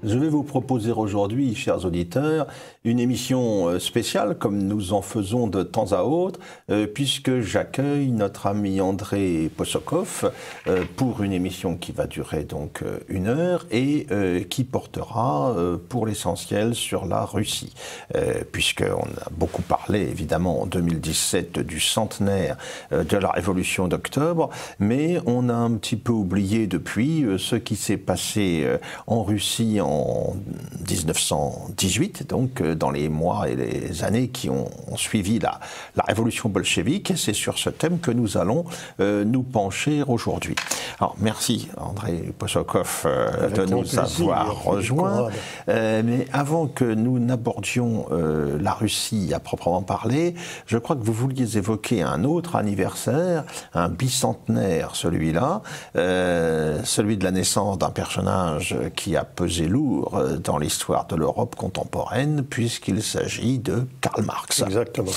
Je vais vous proposer aujourd'hui, chers auditeurs, une émission spéciale, comme nous en faisons de temps à autre, puisque j'accueille notre ami André Possokov pour une émission qui va durer donc 1 heure et qui portera pour l'essentiel sur la Russie, puisqu'on a beaucoup parlé évidemment en 2017 du centenaire de la Révolution d'octobre, mais on a un petit peu oublié depuis ce qui s'est passé en Russie en 1918, donc dans les mois et les années qui ont suivi la révolution bolchevique, et c'est sur ce thème que nous allons nous pencher aujourd'hui. Alors merci André Possokov de nous avoir rejoints, mais avant que nous n'abordions la Russie à proprement parler, je crois que vous vouliez évoquer un autre anniversaire, un bicentenaire celui-là, celui de la naissance d'un personnage qui a pesé lourd dans l'histoire de l'Europe contemporaine, puisqu'il s'agit de Karl Marx. Exactement.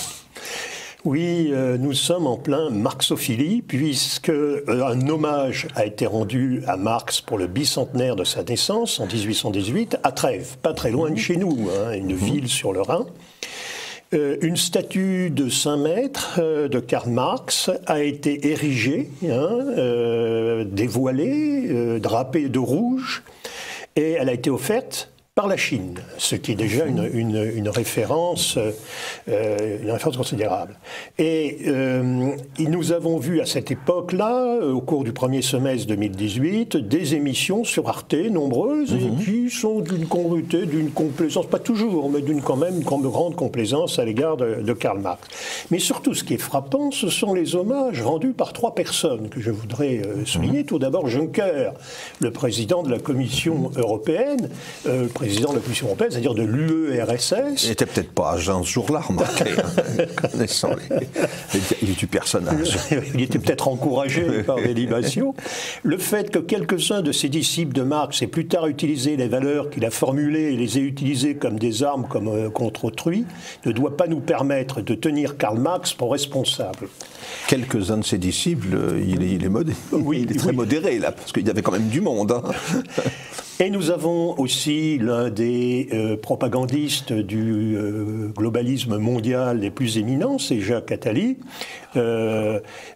Oui, nous sommes en plein marxophilie, puisque un hommage a été rendu à Marx pour le bicentenaire de sa naissance, en 1818, à Trèves, pas très loin de chez nous, hein, une ville sur le Rhin. Une statue de 5 mètres de Karl Marx a été érigée, dévoilée, drapée de rouge, et elle a été offerte par la Chine, ce qui est déjà une référence considérable. Et nous avons vu à cette époque-là, au cours du premier semestre 2018, des émissions sur Arte, nombreuses, et qui sont d'une congruité, d'une complaisance, pas toujours, mais d'une quand même grande complaisance à l'égard de Karl Marx. Mais surtout, ce qui est frappant, ce sont les hommages rendus par 3 personnes que je voudrais souligner. Tout d'abord, Juncker, le président de la Commission européenne, président de la Commission européenne, c'est-à-dire de l'UERSS. Il n'était peut-être pas à jeun ce jour-là, remarquez, connaissant du personnage. Il était peut-être encouragé par des libations. Le fait que quelques-uns de ses disciples de Marx aient plus tard utilisé les valeurs qu'il a formulées et les aient utilisées comme des armes contre autrui ne doit pas nous permettre de tenir Karl Marx pour responsable. Quelques-uns de ses disciples, il est modéré. Oui, il est très modéré, là, parce qu'il y avait quand même du monde. Hein. Et nous avons aussi l'un des propagandistes du globalisme mondial les plus éminents, c'est Jacques Attali.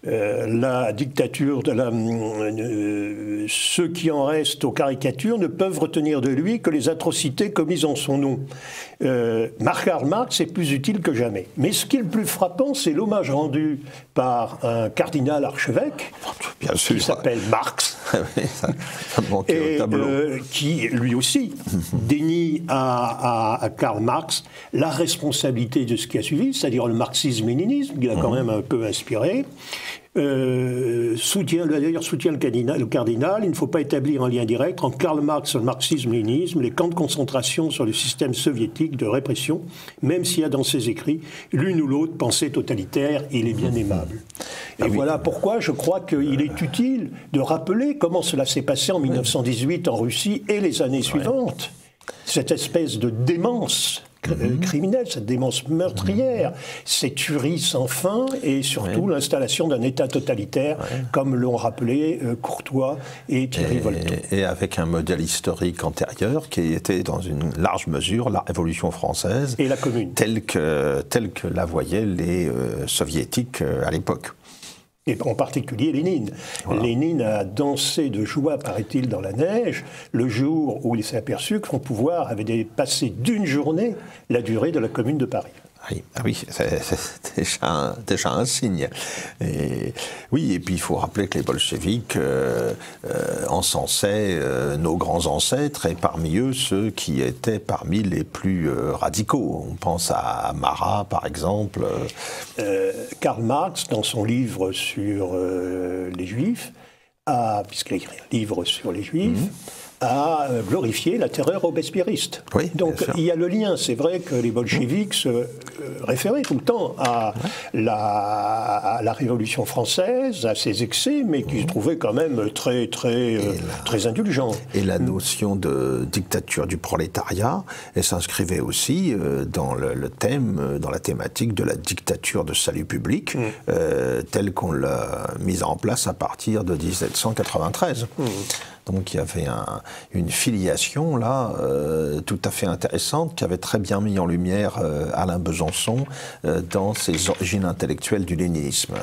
La dictature de ceux qui en restent aux caricatures ne peuvent retenir de lui que les atrocités commises en son nom. Karl Marx est plus utile que jamais. Mais ce qui est le plus frappant, c'est l'hommage rendu par un cardinal archevêque qui s'appelle Marx. ça manquait au tableau. Qui, lui aussi, dénie à Karl Marx la responsabilité de ce qui a suivi, c'est-à-dire le marxisme-léninisme, qu'il a quand même un peu inspiré. Soutient le cardinal, il ne faut pas établir un lien direct entre Karl Marx et le marxisme-léninisme, les camps de concentration sur le système soviétique de répression, même s'il y a dans ses écrits l'une ou l'autre pensée totalitaire, il est bien aimable. Et voilà pourquoi je crois qu'il est utile de rappeler comment cela s'est passé en 1918 en Russie et les années suivantes. Cette espèce de démence criminelle, cette démence meurtrière, ces tueries sans fin et surtout l'installation d'un État totalitaire, comme l'ont rappelé Courtois et Thierry Volton. Et avec un modèle historique antérieur qui était dans une large mesure la Révolution française et la Commune, telle que la voyaient les soviétiques à l'époque. Et en particulier Lénine. Voilà. Lénine a dansé de joie, paraît-il, dans la neige, le jour où il s'est aperçu que son pouvoir avait dépassé d'une journée la durée de la Commune de Paris. Oui, c'est déjà un signe. Et puis il faut rappeler que les bolcheviks encensaient nos grands ancêtres, et parmi eux ceux qui étaient parmi les plus radicaux. On pense à Marat, par exemple. Karl Marx, dans son livre sur les Juifs, puisqu'il a écrit un livre sur les Juifs, a glorifié la terreur robespierriste. Oui, donc il y a le lien. C'est vrai que les bolcheviks se référaient tout le temps à la Révolution française, à ses excès, mais qui se trouvaient quand même très indulgents. Et la notion de dictature du prolétariat, elle s'inscrivait aussi dans le thème, dans la thématique de la dictature de salut public, telle qu'on l'a mise en place à partir de 1793. Donc il y avait une filiation là tout à fait intéressante qui avait très bien mis en lumière Alain Besançon dans ses origines intellectuelles du léninisme.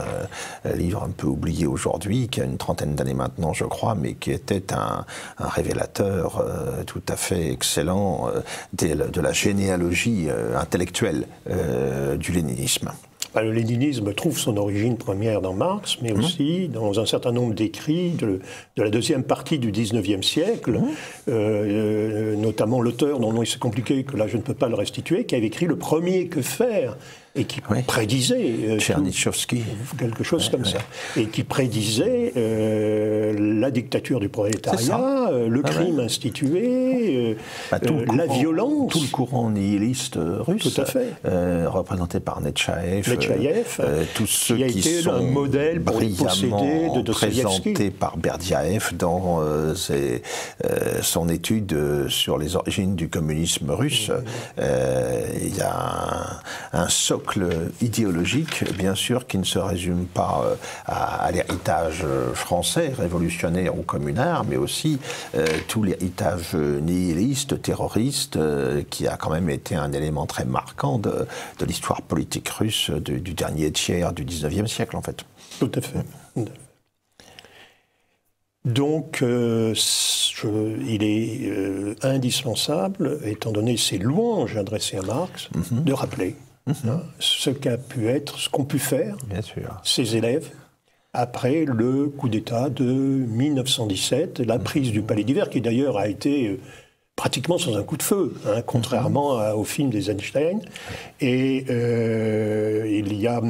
Livre un peu oublié aujourd'hui, qui a une trentaine d'années maintenant je crois, mais qui était un révélateur tout à fait excellent de la généalogie intellectuelle du léninisme. Le léninisme trouve son origine première dans Marx, mais aussi dans un certain nombre d'écrits de la deuxième partie du XIXe siècle, notamment l'auteur dont le nom est compliqué, que là je ne peux pas le restituer, qui avait écrit le premier Que faire et qui prédisait quelque chose comme ça, et qui prédisait la dictature du prolétariat, le crime institué, la violence. Tout le courant nihiliste russe, tout à fait. Représenté par Netchaïev, tous ceux qui a été un modèle pour les possédés de Dostoïevski, présentés par Berdiaev dans son étude sur les origines du communisme russe. Il y a un socle idéologique, bien sûr, qui ne se résume pas à l'héritage français, révolutionnaire ou communard, mais aussi tout l'héritage nihiliste, terroriste, qui a quand même été un élément très marquant de l'histoire politique russe du dernier tiers du XIXe siècle, en fait. Tout à fait. Donc, il est indispensable, étant donné ces louanges adressées à Marx, de rappeler ce qu'ont pu faire ses élèves après le coup d'État de 1917, la prise du Palais d'Hiver, qui d'ailleurs a été pratiquement sans un coup de feu, contrairement au film des Einstein. Et il y a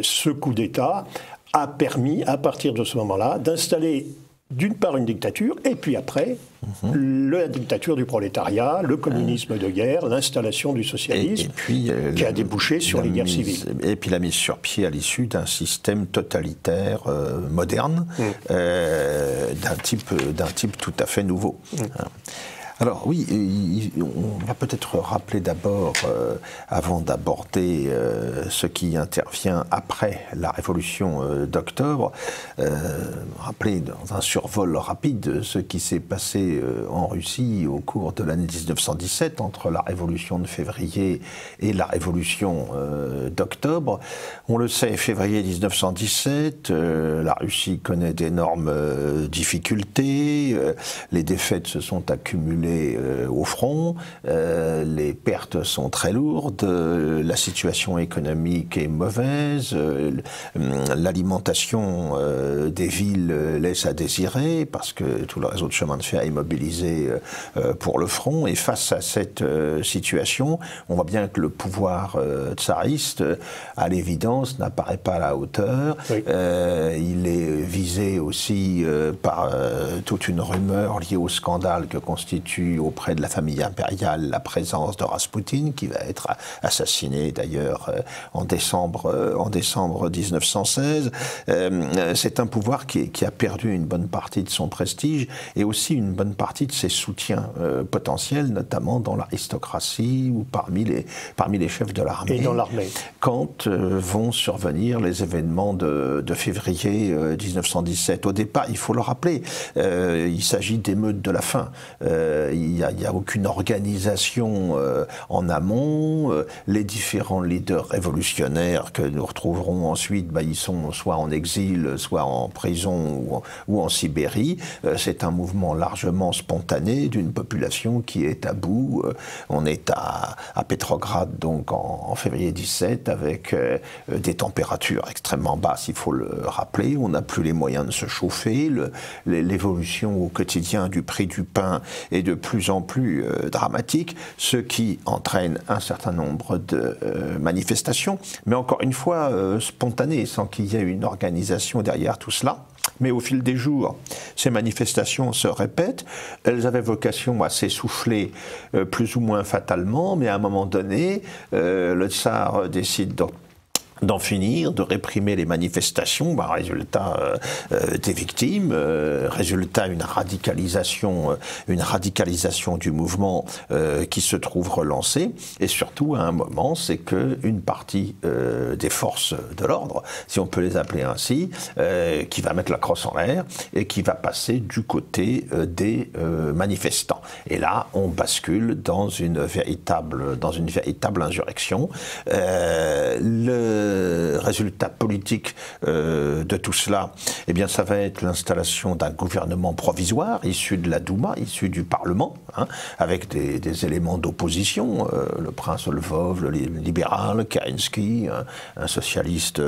ce coup d'État a permis, à partir de ce moment-là, d'installer d'une part une dictature, et puis après, la dictature du prolétariat, le communisme de guerre, l'installation du socialisme, qui a débouché sur les guerres civiles. Et puis la mise sur pied à l'issue d'un système totalitaire moderne, d'un type tout à fait nouveau. Alors oui, on va peut-être rappeler d'abord, avant d'aborder ce qui intervient après la révolution d'octobre, rappeler dans un survol rapide ce qui s'est passé en Russie au cours de l'année 1917, entre la révolution de février et la révolution d'octobre. On le sait, février 1917, la Russie connaît d'énormes difficultés, les défaites se sont accumulées au front, les pertes sont très lourdes, la situation économique est mauvaise, l'alimentation des villes laisse à désirer parce que tout le réseau de chemin de fer est mobilisé pour le front. Et face à cette situation, on voit bien que le pouvoir tsariste, à l'évidence, n'apparaît pas à la hauteur. Oui. Il est visé aussi par toute une rumeur liée au scandale que constitue auprès de la famille impériale la présence de Raspoutine, qui va être assassiné d'ailleurs en décembre 1916. C'est un pouvoir qui a perdu une bonne partie de son prestige et aussi une bonne partie de ses soutiens potentiels, notamment dans l'aristocratie ou parmi les chefs de l'armée. Et dans l'armée. Quand vont survenir les événements de février 1917. Au départ, il faut le rappeler, il s'agit d'émeutes de la faim. Il n'y a aucune organisation en amont. Les différents leaders révolutionnaires que nous retrouverons ensuite, ils sont soit en exil, soit en prison ou en Sibérie. C'est un mouvement largement spontané d'une population qui est à bout. On est à Pétrograd, donc en février 17, avec des températures extrêmement basses, il faut le rappeler. On n'a plus les moyens de se chauffer. L'évolution au quotidien du prix du pain est de plus en plus dramatique, ce qui entraîne un certain nombre de manifestations, mais encore une fois spontanées, sans qu'il y ait une organisation derrière tout cela. Mais au fil des jours, ces manifestations se répètent. Elles avaient vocation à s'essouffler plus ou moins fatalement, mais à un moment donné, le tsar décide d'en finir, de réprimer les manifestations, résultat des victimes, résultat une radicalisation du mouvement qui se trouve relancé, et surtout à un moment, c'est qu'une partie des forces de l'ordre, si on peut les appeler ainsi, qui va mettre la crosse en l'air et qui va passer du côté des manifestants. Et là, on bascule dans une véritable insurrection. Le résultat politique de tout cela, eh bien, ça va être l'installation d'un gouvernement provisoire issu de la Douma, issu du Parlement, avec des éléments d'opposition, le prince Lvov, le libéral, Kerensky, un socialiste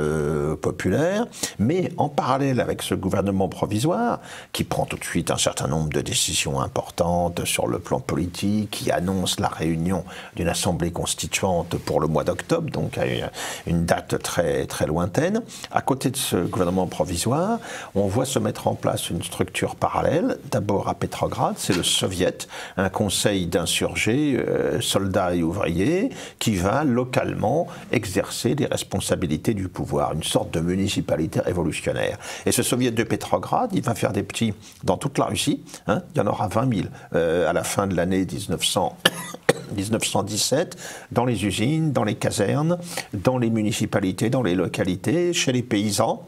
populaire. Mais en parallèle avec ce gouvernement provisoire, qui prend tout de suite un certain nombre de décisions importantes sur le plan politique, qui annonce la réunion d'une assemblée constituante pour le mois d'octobre, donc à une date très, très lointaine. À côté de ce gouvernement provisoire, on voit se mettre en place une structure parallèle. D'abord à Petrograd, c'est le Soviet, un conseil d'insurgés, soldats et ouvriers, qui va localement exercer les responsabilités du pouvoir, une sorte de municipalité révolutionnaire. Et ce Soviet de Petrograd, il va faire des petits dans toute la Russie. Il y en aura 20 000 à la fin de l'année 1917, dans les usines, dans les casernes, dans les municipalités, dans les localités, chez les paysans.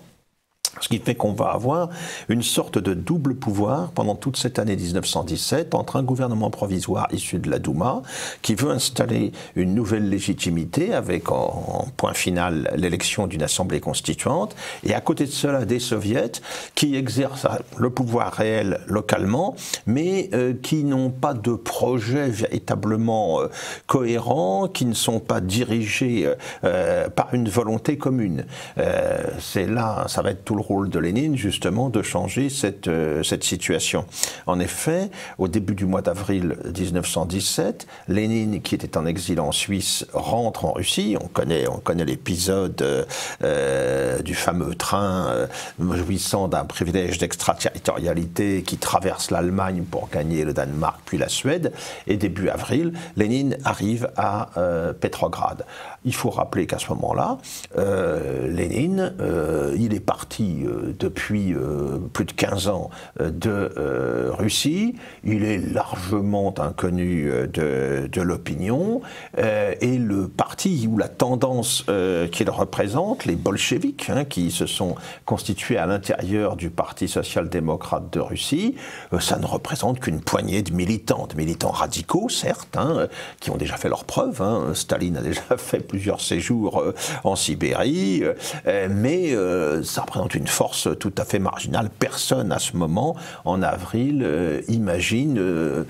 Ce qui fait qu'on va avoir une sorte de double pouvoir pendant toute cette année 1917 entre un gouvernement provisoire issu de la Douma qui veut installer une nouvelle légitimité avec en point final l'élection d'une assemblée constituante et à côté de cela des soviets qui exercent le pouvoir réel localement mais qui n'ont pas de projet véritablement cohérent, qui ne sont pas dirigés par une volonté commune. C'est là, ça va être tout le rôle de Lénine, justement, de changer cette situation. En effet, au début du mois d'avril 1917, Lénine, qui était en exil en Suisse, rentre en Russie. On connaît l'épisode du fameux train jouissant d'un privilège d'extraterritorialité qui traverse l'Allemagne pour gagner le Danemark puis la Suède. Et début avril, Lénine arrive à Petrograd. Il faut rappeler qu'à ce moment-là, Lénine, il est parti depuis plus de 15 ans de Russie. Il est largement inconnu de l'opinion. Et le parti ou la tendance qu'il représente, les bolcheviks, qui se sont constitués à l'intérieur du Parti social-démocrate de Russie, ça ne représente qu'une poignée de militants radicaux, certes, qui ont déjà fait leurs preuves. Staline a déjà fait plusieurs séjours en Sibérie, mais ça représente une force tout à fait marginale. Personne à ce moment, en avril, imagine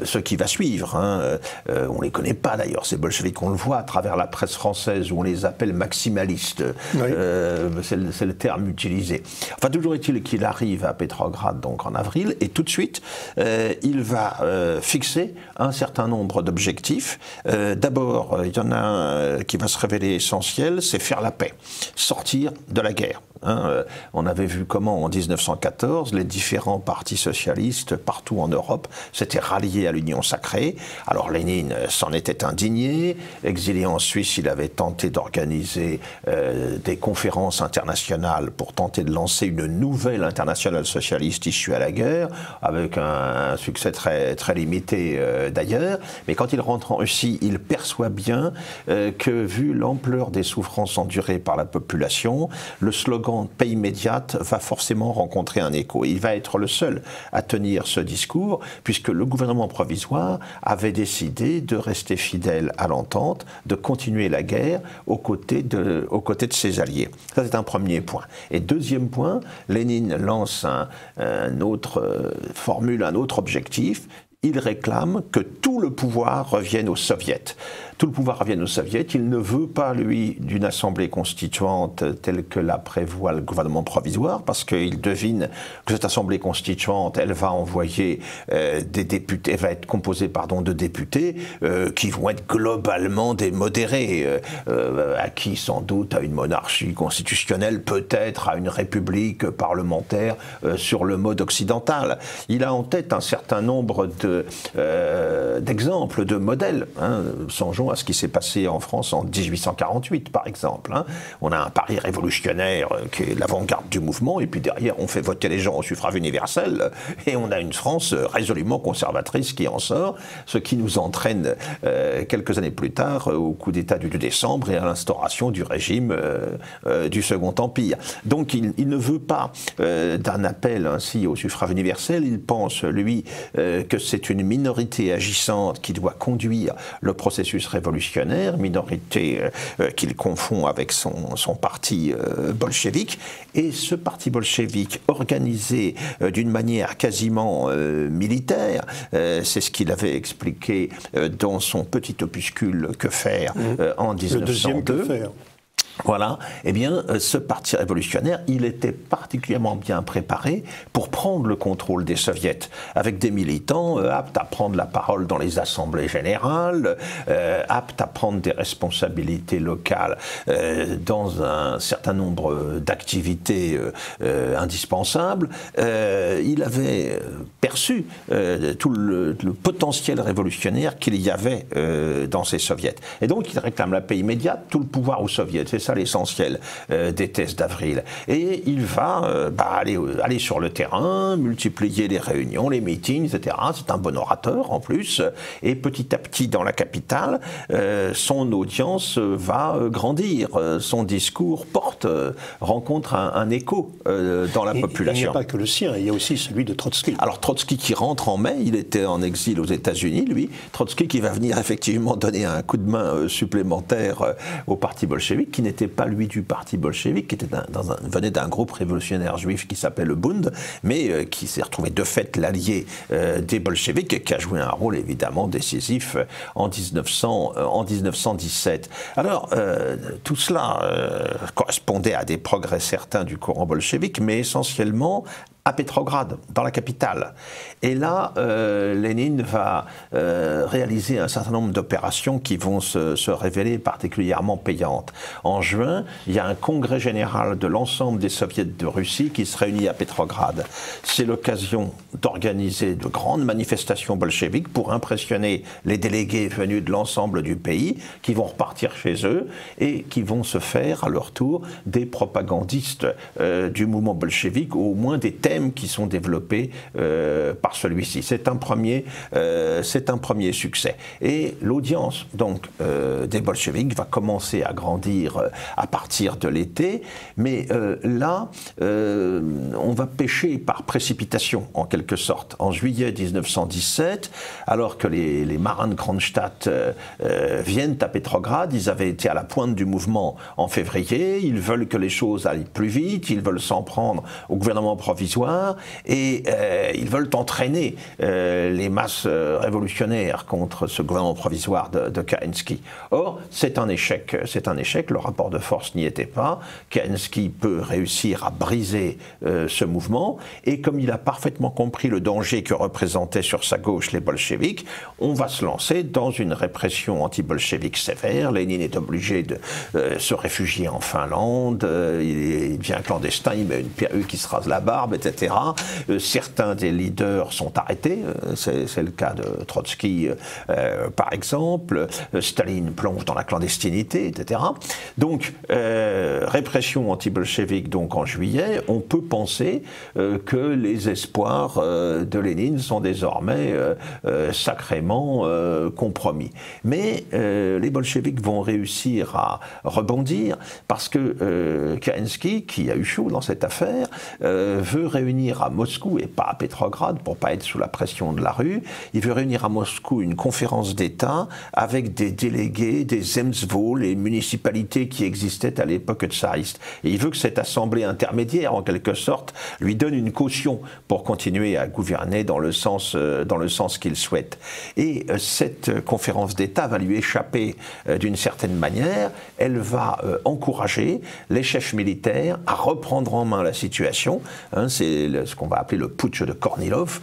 ce qui va suivre. On ne les connaît pas d'ailleurs, ces bolcheviks. On le voit à travers la presse française où on les appelle maximalistes. Oui. C'est le terme utilisé. Enfin, toujours est-il qu'il arrive à Petrograd donc en avril et tout de suite, il va fixer un certain nombre d'objectifs. D'abord, il y en a un qui va se révéler essentiel, c'est faire la paix, sortir de la guerre. On avait vu comment en 1914 les différents partis socialistes partout en Europe s'étaient ralliés à l'Union sacrée. Alors Lénine s'en était indigné. Exilé en Suisse, il avait tenté d'organiser des conférences internationales pour tenter de lancer une nouvelle internationale socialiste issue à la guerre, avec un succès très, très limité d'ailleurs. Mais quand il rentre en Russie, il perçoit bien que vu l'ampleur des souffrances endurées par la population, le slogan « paix immédiate » va forcément rencontrer un écho. Et il va être le seul à tenir ce discours, puisque le gouvernement provisoire avait décidé de rester fidèle à l'entente, de continuer la guerre aux côtés de ses alliés. Ça, c'est un premier point. Et deuxième point, Lénine lance formule un autre objectif. Il réclame que tout le pouvoir revienne aux soviets. Tout le pouvoir revienne aux soviets. Il ne veut pas, lui, d'une assemblée constituante telle que la prévoit le gouvernement provisoire, parce qu'il devine que cette assemblée constituante, elle va envoyer des députés, elle va être composée, de députés qui vont être globalement des modérés, acquis sans doute à une monarchie constitutionnelle, peut-être à une république parlementaire sur le mode occidental. Il a en tête un certain nombre d'exemples, de modèles. Songeons à ce qui s'est passé en France en 1848, par exemple. Hein. On a un Paris révolutionnaire qui est l'avant-garde du mouvement, et puis derrière, on fait voter les gens au suffrage universel, et on a une France résolument conservatrice qui en sort, ce qui nous entraîne quelques années plus tard au coup d'État du 2 décembre et à l'instauration du régime du Second Empire. Donc il ne veut pas d'un appel ainsi au suffrage universel, il pense, lui, que c'est une minorité agissante qui doit conduire le processus révolutionnaire, minorité qu'il confond avec son parti bolchevique, et ce parti bolchevique organisé d'une manière quasiment militaire, c'est ce qu'il avait expliqué dans son petit opuscule « Que faire » en 1902. Le deuxième « Que faire ». Voilà, eh bien, ce parti révolutionnaire, il était particulièrement bien préparé pour prendre le contrôle des soviets, avec des militants aptes à prendre la parole dans les assemblées générales, aptes à prendre des responsabilités locales dans un certain nombre d'activités indispensables. Il avait perçu tout le potentiel révolutionnaire qu'il y avait dans ces soviets. Et donc, il réclame la paix immédiate, tout le pouvoir aux soviets. C'est ça l'essentiel des thèses d'Avril. Et il va aller sur le terrain, multiplier les réunions, les meetings, etc. C'est un bon orateur en plus. Et petit à petit, dans la capitale, son audience va grandir. Son discours rencontre un écho dans la population. Il n'y a pas que le sien, il y a aussi celui de Trotsky. Alors Trotsky qui rentre en mai, il était en exil aux États-Unis, lui. Trotsky qui va venir effectivement donner un coup de main supplémentaire au parti bolchevique, qui n'était pas lui du parti bolchevique, qui venait d'un groupe révolutionnaire juif qui s'appelait le Bund, mais qui s'est retrouvé de fait l'allié des bolcheviks et qui a joué un rôle évidemment décisif en 1917. Alors, tout cela correspondait à des progrès certains du courant bolchevique, mais essentiellement à Pétrograd, dans la capitale. Et là, Lénine va réaliser un certain nombre d'opérations qui vont se révéler particulièrement payantes. En juin, il y a un congrès général de l'ensemble des soviets de Russie qui se réunit à Pétrograd. C'est l'occasion d'organiser de grandes manifestations bolcheviques pour impressionner les délégués venus de l'ensemble du pays, qui vont repartir chez eux et qui vont se faire, à leur tour, des propagandistes du mouvement bolchevique, ou au moins des thèmes qui sont développés par celui-ci. C'est un premier succès. Et l'audience donc des bolcheviks va commencer à grandir à partir de l'été, mais là, on va pécher par précipitation, en quelque sorte. En juillet 1917, alors que les marins de Kronstadt viennent à Pétrograd, ils avaient été à la pointe du mouvement en février, ils veulent que les choses aillent plus vite, ils veulent s'en prendre au gouvernement provisoire, et ils veulent entraîner les masses révolutionnaires contre ce gouvernement provisoire de Kerensky. Or, c'est un échec, le rapport de force n'y était pas. Kerensky peut réussir à briser ce mouvement, et comme il a parfaitement compris le danger que représentaient sur sa gauche les bolcheviks, on va se lancer dans une répression anti-bolchevique sévère. Lénine est obligé de se réfugier en Finlande, il devient clandestin, il met une perruque qui se rase la barbe, etc. Certains des leaders sont arrêtés, c'est le cas de Trotsky par exemple. Staline plonge dans la clandestinité, etc. Donc, répression anti-bolchevique donc en juillet, on peut penser que les espoirs de Lénine sont désormais sacrément compromis. Mais les bolcheviks vont réussir à rebondir parce que Kerensky, qui a eu chaud dans cette affaire, veut réunir à Moscou, et pas à Pétrograd, pour pas être sous la pression de la rue, il veut réunir à Moscou une conférence d'État avec des délégués des zemstvo, les municipalités qui existaient à l'époque tsariste. Et il veut que cette assemblée intermédiaire, en quelque sorte, lui donne une caution pour continuer à gouverner dans le sens qu'il souhaite. Et cette conférence d'État va lui échapper d'une certaine manière. Elle va encourager les chefs militaires à reprendre en main la situation. Hein, c'est ce qu'on va appeler le putsch de Kornilov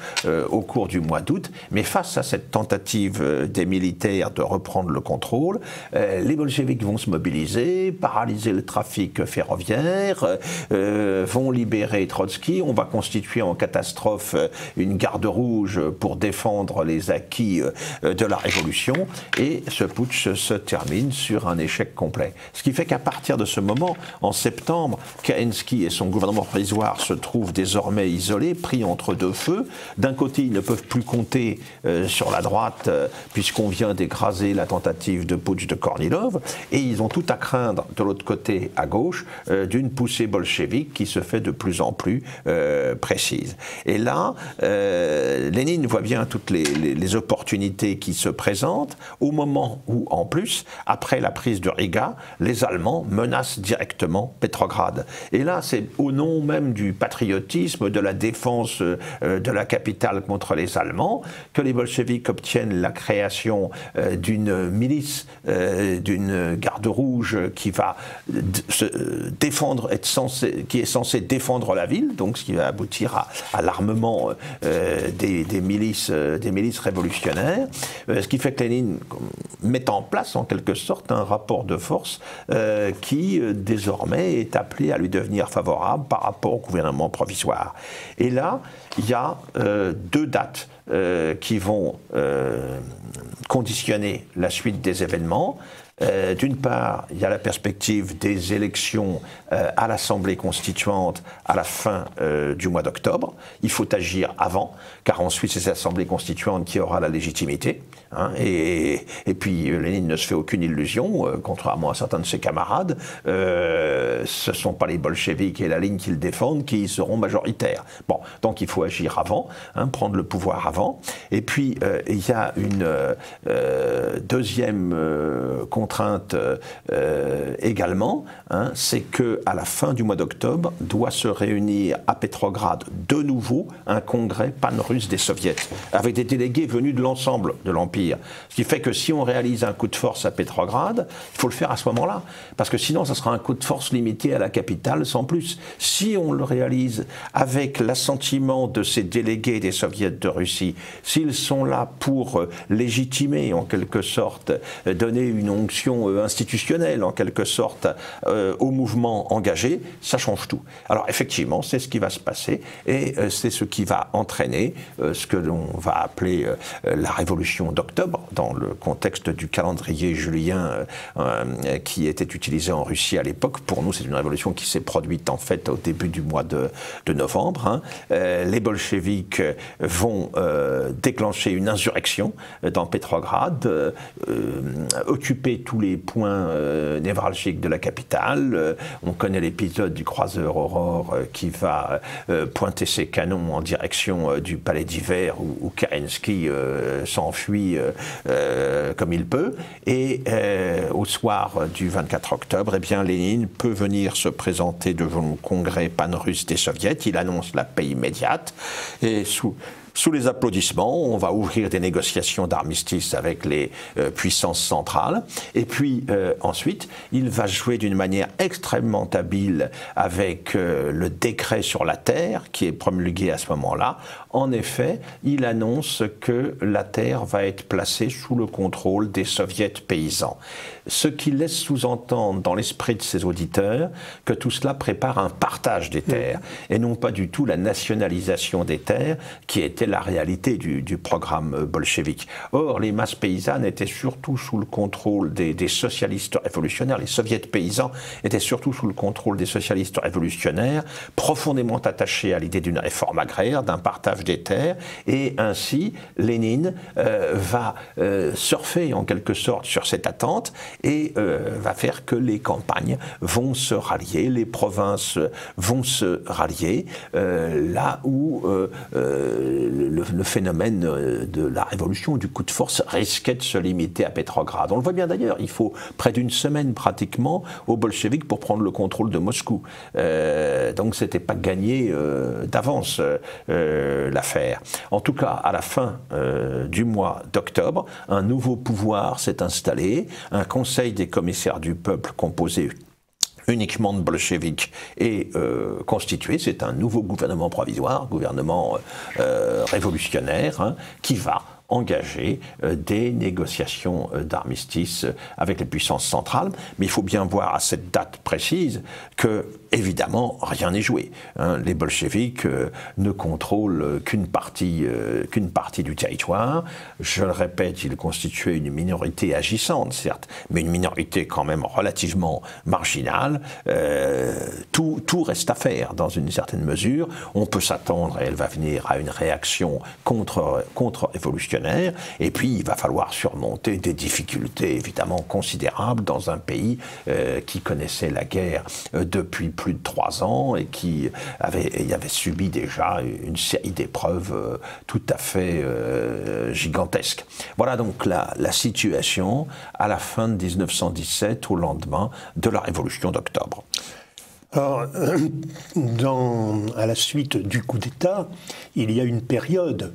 au cours du mois d'août. Mais face à cette tentative des militaires de reprendre le contrôle, les bolcheviks vont se mobiliser, paralyser le trafic ferroviaire, vont libérer Trotsky. On va constituer en catastrophe une garde rouge pour défendre les acquis de la révolution. Et ce putsch se termine sur un échec complet. Ce qui fait qu'à partir de ce moment, en septembre, Kerensky et son gouvernement provisoire se trouvent désormais isolés, pris entre deux feux. D'un côté, ils ne peuvent plus compter sur la droite, puisqu'on vient d'écraser la tentative de putsch de Kornilov, et ils ont tout à craindre, de l'autre côté, à gauche, d'une poussée bolchevique qui se fait de plus en plus précise. Et là, Lénine voit bien toutes les opportunités qui se présentent, au moment où, en plus, après la prise de Riga, les Allemands menacent directement Petrograd. Et là, c'est au nom même du patriotisme, de la défense de la capitale contre les Allemands, que les bolcheviks obtiennent la création d'une milice, d'une garde rouge qui va se défendre, qui est censée défendre la ville, donc ce qui va aboutir à l'armement des milices révolutionnaires, ce qui fait que Lénine met en place en quelque sorte un rapport de force qui désormais est appelé à lui devenir favorable par rapport au gouvernement provisoire. Et là, il y a deux dates qui vont conditionner la suite des événements. D'une part, il y a la perspective des élections à l'Assemblée constituante à la fin du mois d'octobre. Il faut agir avant, car ensuite c'est l'Assemblée constituante qui aura la légitimité. Hein, et puis Lénine ne se fait aucune illusion, contrairement à certains de ses camarades, ce ne sont pas les bolcheviks et la ligne qu'ils défendent qui seront majoritaires. Bon, donc il faut agir avant, hein, prendre le pouvoir avant. Et puis il y a une deuxième contrainte également, hein, c'est qu'à la fin du mois d'octobre doit se réunir à Petrograd de nouveau un congrès pan-russe des soviets, avec des délégués venus de l'ensemble de l'Empire. Ce qui fait que si on réalise un coup de force à Petrograd, il faut le faire à ce moment-là, parce que sinon ça sera un coup de force limité à la capitale sans plus. Si on le réalise avec l'assentiment de ces délégués des soviets de Russie, s'ils sont là pour légitimer en quelque sorte, donner une onction institutionnelle en quelque sorte au mouvement engagé, ça change tout. Alors effectivement, c'est ce qui va se passer et c'est ce qui va entraîner ce que l'on va appeler la révolution d'octobre, dans le contexte du calendrier julien qui était utilisé en Russie à l'époque. Pour nous, c'est une révolution qui s'est produite en fait au début du mois de novembre. Hein. Les bolcheviks vont déclencher une insurrection dans Petrograd, occuper tous les points névralgiques de la capitale. On connaît l'épisode du croiseur Aurore qui va pointer ses canons en direction du palais d'hiver où Kerensky s'enfuit comme il peut. Et au soir du 24 octobre, eh bien, Lénine peut venir se présenter devant le congrès pan-russe des soviets. Il annonce la paix immédiate et sous les applaudissements, on va ouvrir des négociations d'armistice avec les puissances centrales. Et puis ensuite, il va jouer d'une manière extrêmement habile avec le décret sur la terre qui est promulgué à ce moment-là. En effet, il annonce que la terre va être placée sous le contrôle des soviets paysans. Ce qui laisse sous-entendre dans l'esprit de ses auditeurs que tout cela prépare un partage des terres et non pas du tout la nationalisation des terres qui était la réalité du programme bolchevique. Or, les masses paysannes étaient surtout sous le contrôle des socialistes révolutionnaires. Les soviets paysans étaient surtout sous le contrôle des socialistes révolutionnaires, profondément attachés à l'idée d'une réforme agraire, d'un partage des terres, et ainsi Lénine va surfer en quelque sorte sur cette attente et va faire que les campagnes vont se rallier, les provinces vont se rallier, là où le phénomène de la révolution, du coup de force, risquait de se limiter à Petrograd. On le voit bien d'ailleurs, il faut près d'une semaine pratiquement aux bolcheviks pour prendre le contrôle de Moscou. Donc c'était pas gagné d'avance l'affaire. En tout cas, à la fin du mois d'octobre, un nouveau pouvoir s'est installé, un conseil des commissaires du peuple composé uniquement de bolcheviks est constitué. C'est un nouveau gouvernement provisoire, gouvernement révolutionnaire, hein, qui va engager des négociations d'armistice avec les puissances centrales. Mais il faut bien voir à cette date précise que, évidemment, rien n'est joué. Hein. Les bolcheviks ne contrôlent qu'une partie du territoire. Je le répète, ils constituaient une minorité agissante, certes, mais une minorité quand même relativement marginale. Tout reste à faire dans une certaine mesure. On peut s'attendre, et elle va venir, à une réaction contre-révolutionnaire. Et puis, il va falloir surmonter des difficultés évidemment considérables dans un pays qui connaissait la guerre depuis plus de 3 ans et qui avait subi déjà une série d'épreuves tout à fait gigantesques. Voilà donc la situation à la fin de 1917, au lendemain de la Révolution d'octobre. Alors, à la suite du coup d'État, il y a une période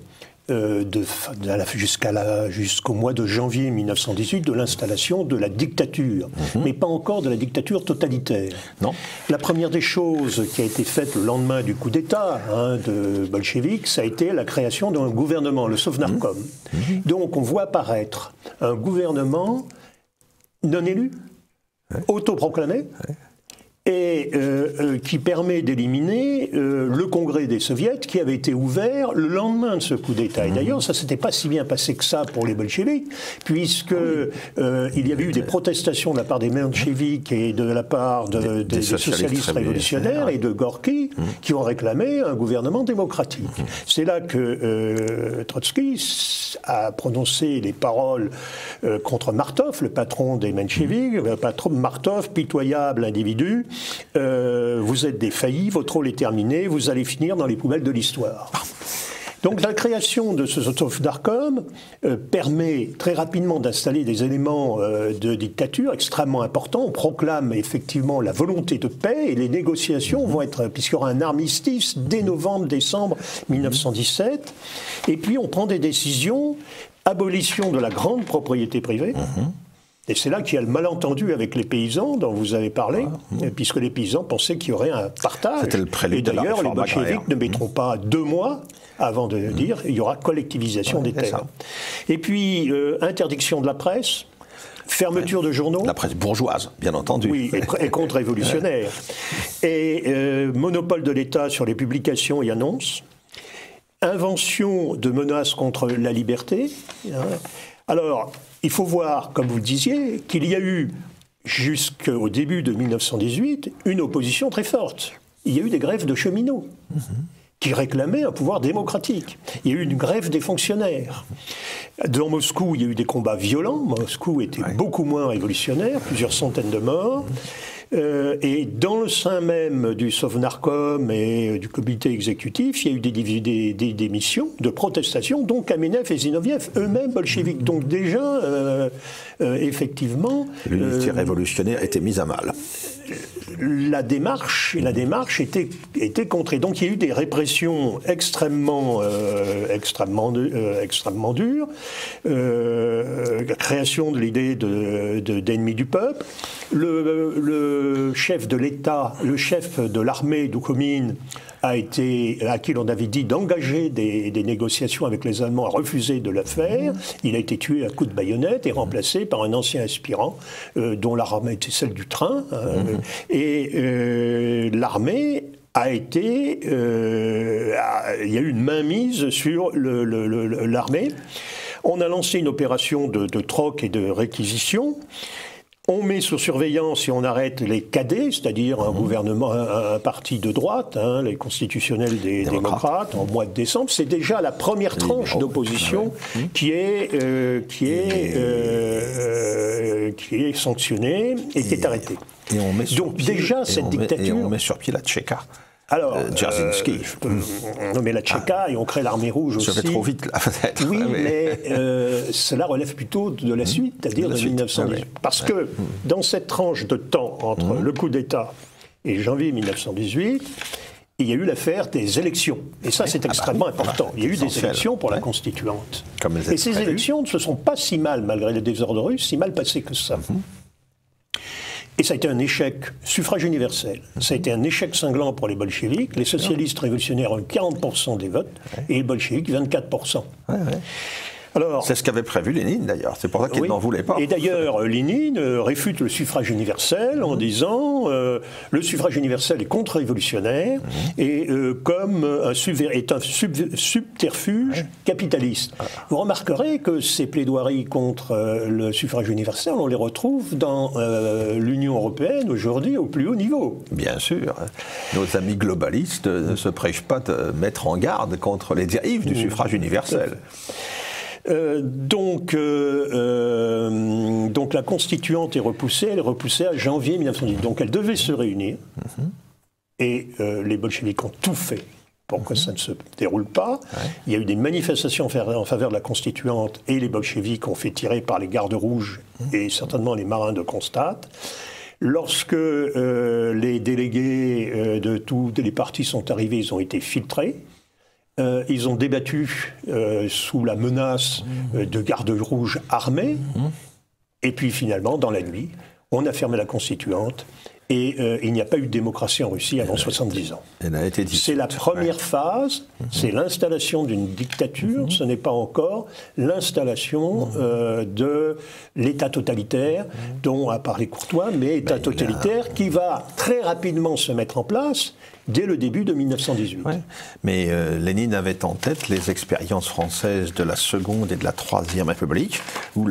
jusqu'au mois de janvier 1918 de l'installation de la dictature, mais pas encore de la dictature totalitaire. Non. La première des choses qui a été faite le lendemain du coup d'État de bolcheviks, ça a été la création d'un gouvernement, le Sovnarkom. Donc on voit apparaître un gouvernement non élu, autoproclamé, et qui permet d'éliminer le congrès des soviets qui avait été ouvert le lendemain de ce coup d'État. Et d'ailleurs, ça ne s'était pas si bien passé que ça pour les bolcheviks, puisque il y avait eu des protestations de la part des mencheviks et de la part des socialistes révolutionnaires et de Gorky, qui ont réclamé un gouvernement démocratique. C'est là que Trotsky a prononcé les paroles contre Martov, le patron des mencheviks, le patron Martov, pitoyable individu. Vous êtes défaillis, votre rôle est terminé, vous allez finir dans les poubelles de l'histoire. Donc la création de ce Sovnarkom permet très rapidement d'installer des éléments de dictature extrêmement importants. On proclame effectivement la volonté de paix et les négociations vont être, puisqu'il y aura un armistice dès novembre-décembre 1917. Et puis on prend des décisions, abolition de la grande propriété privée. Et c'est là qu'il y a le malentendu avec les paysans dont vous avez parlé, puisque les paysans pensaient qu'il y aurait un partage. C'était le prélude de la d'ailleurs, les réforme agraire. bolcheviks ne mettront pas 2 mois avant de dire il y aura collectivisation des terres. Et puis, interdiction de la presse, fermeture de journaux. La presse bourgeoise, bien entendu. Oui, et contre-révolutionnaire. Et monopole de l'État sur les publications et annonces. Invention de menaces contre la liberté. Alors, il faut voir, comme vous le disiez, qu'il y a eu, jusqu'au début de 1918, une opposition très forte. Il y a eu des grèves de cheminots qui réclamaient un pouvoir démocratique. Il y a eu une grève des fonctionnaires. Dans Moscou, il y a eu des combats violents. Moscou était beaucoup moins révolutionnaire, plusieurs centaines de morts. Et dans le sein même du Sovnarkom et du comité exécutif, il y a eu des démissions de protestations, dont Kamenev et Zinoviev, eux-mêmes bolcheviques. Donc déjà, effectivement... L'unité révolutionnaire était mise à mal. La démarche était contrée. Donc il y a eu des répressions extrêmement dures, la création de l'idée d'ennemi du peuple. Le chef de l'État, le chef de l'armée, Doukhomine, à qui l'on avait dit d'engager des négociations avec les Allemands, a refusé de le faire. Il a été tué à coups de baïonnette et remplacé par un ancien aspirant dont l'arme était celle du train. Et l'armée a été... il y a eu une mainmise sur l'armée. On a lancé une opération de troc et de réquisition. On met sous surveillance et on arrête les cadets, c'est-à-dire un gouvernement, un parti de droite, les constitutionnels des démocrates, en mois de décembre. C'est déjà la première tranche d'opposition qui est sanctionnée et qui est arrêtée. Et on met sur pied, déjà, cette dictature... Et on met sur pied la Tchéka. Alors, Dzerzhinsky. On met la Tchéka et on crée l'armée rouge aussi. Je vais trop vite, là, peut-être. Oui, mais cela relève plutôt de la suite, c'est-à-dire de 1918. Parce que dans cette tranche de temps entre le coup d'État et janvier 1918, il y a eu l'affaire des élections. Et ça, c'est extrêmement important. Il y a eu des élections pour la constituante. Et ces élections ne se sont pas si mal, malgré les désordres russes, si mal passées que ça. Et ça a été un échec, suffrage universel. Ça a été un échec cinglant pour les bolcheviks. Les socialistes révolutionnaires ont eu 40% des votes et les bolcheviks 24%. Alors, c'est ce qu'avait prévu Lénine d'ailleurs, c'est pour ça qu'il n'en voulait pas. Et d'ailleurs, Lénine réfute le suffrage universel en disant le suffrage universel est contre-révolutionnaire et comme est un subterfuge capitaliste. Vous remarquerez que ces plaidoiries contre le suffrage universel, on les retrouve dans l'Union européenne aujourd'hui au plus haut niveau. Bien sûr. Nos amis globalistes ne se prêchent pas de mettre en garde contre les dérives du suffrage universel. Donc la constituante est repoussée, elle est repoussée à janvier 1910. Donc elle devait se réunir, et les bolcheviks ont tout fait pour que ça ne se déroule pas. Il y a eu des manifestations en faveur de la constituante, et les bolcheviks ont fait tirer par les gardes rouges, et certainement les marins de Kronstadt. Lorsque les délégués de tous les partis sont arrivés, ils ont été filtrés. Ils ont débattu sous la menace de gardes rouges armés. Et puis finalement, dans la nuit, on a fermé la constituante. Et il n'y a pas eu de démocratie en Russie avant 70 ans. C'est la première phase, c'est l'installation d'une dictature, ce n'est pas encore l'installation de l'État totalitaire dont a parlé Courtois, mais État totalitaire qui va très rapidement se mettre en place dès le début de 1918. Mais Lénine avait en tête les expériences françaises de la Seconde et de la Troisième République, où